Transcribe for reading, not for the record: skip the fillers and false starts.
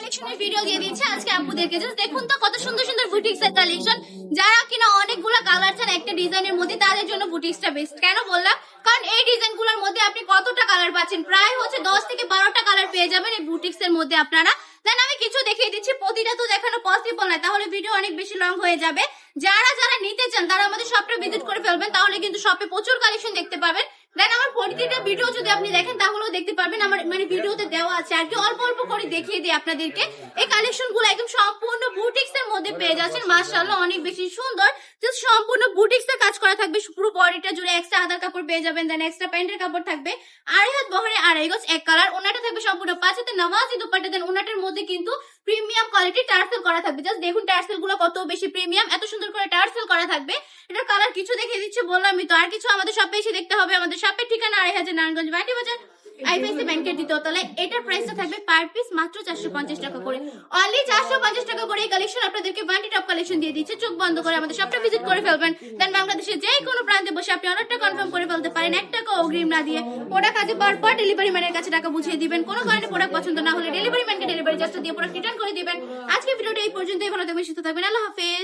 কালেকশনের ভিডিও দিয়ে দিচ্ছে আজকে আপুদেরকে। জাস্ট দেখুন তো কত সুন্দর সুন্দর বুটিক্সের কালেকশন। যারা কিনা অনেকগুলো কালার চান একটা ডিজাইনের মধ্যে, তাদের জন্য বুটিক্সটা বেস্ট। কেন বললাম? কারণ এই ডিজাইনগুলোর মধ্যে আপনি কতটা কালার পাচ্ছেন, প্রায় হচ্ছে 10 থেকে 12টা কালার পেয়ে যাবেন এই বুটিক্সের মধ্যে আপনারা। দেন আমি কিছু দেখিয়ে দিচ্ছি, প্রতিটা তো দেখানো পসিবল নয়, তাহলে ভিডিও অনেক বেশি লং হয়ে যাবে। যারা যারা নিতে চান তারা আমাদের শপটা ভিজিট করে ফেলবেন, তাহলে কিন্তু শপে প্রচুর কালেকশন দেখতে পাবেন। দেন আমার প্রতিটা ভিডিও যদি আপনি দেখেন তাহলেও দেখতে পারবেন, আমার মানে ভিডিওতে দেওয়া আছে আর কি, অল্প অল্প করে দেখিয়ে দিই আপনাদেরকে। এই কালেকশন গুলো একদম সম্পূর্ণ বুটিক্স এর মধ্যে পেয়ে যাচ্ছেন। মাশাআল্লাহ অনেক বেশি সুন্দর, জাস্ট সম্পূর্ণ বুটিক্স এর কাজ করা থাকবে পুরো বডিটা জুড়ে। এক্সট্রা আদার কাপড় পেয়ে যাবেন, দেন এক্সট্রা প্যান্টের কাপড় থাকবে। আড়াই হাত বহরে আড়াই গজ এক কালার। ওনাটা থাকবে সম্পূর্ণ 5 হাতে নামাজি দুপাট্টা। দেন ওনাটার মধ্যে কিন্তু প্রিমিয়াম কোয়ালিটি টার্সেল করা থাকবে। জাস্ট দেখুন টার্সেল গুলো কত বেশি প্রিমিয়াম, এত সুন্দর করে টার্সেল করা থাকবে। এটার কালার কিছু দেখিয়ে দিচ্ছি, বললামই তো। আর কিছু আমাদের শপে এসে দেখতে হবে। আমাদের শপের ঠিকানা 2500 নারায়ণগঞ্জ বাটি বাজার, আইপিএসসি ব্যাংকের দ্বিতীয় তলায়। এটার প্রাইসটা থাকবে পার পিস মাত্র 450 টাকা করে, অনলি 450 টাকা করে। এই কালেকশন আপনাদেরকে বান্টি টপ কালেকশন দিয়ে দিচ্ছে। চোখ বন্ধ করে আমাদের শপটা ভিজিট করে ফেলবেন। দেন বাংলাদেশের যে কোনো প্রান্তে বসে আপনি অর্ডারটা কনফার্ম করে ফেলতে পারেন, 1 টাকা অগ্রিম না দিয়ে। প্রোডাক্ট কাজে পাওয়ার পর ডেলিভারি ম্যানের কাছে টাকা বুঝিয়ে দিবেন। কোনো কারণে প্রোডাক্ট পছন্দ না হলে ডেলিভারি ম্যানকে ডেলিভারি চার্জটা দিয়ে প্রোডাক্ট রিটার্ন করে দিবেন। আজকে ভিডিওটা এই পর্যন্তই। ভালো থাকবেন, সুস্থ থাকবেন, আল্লাহ হাফেজ।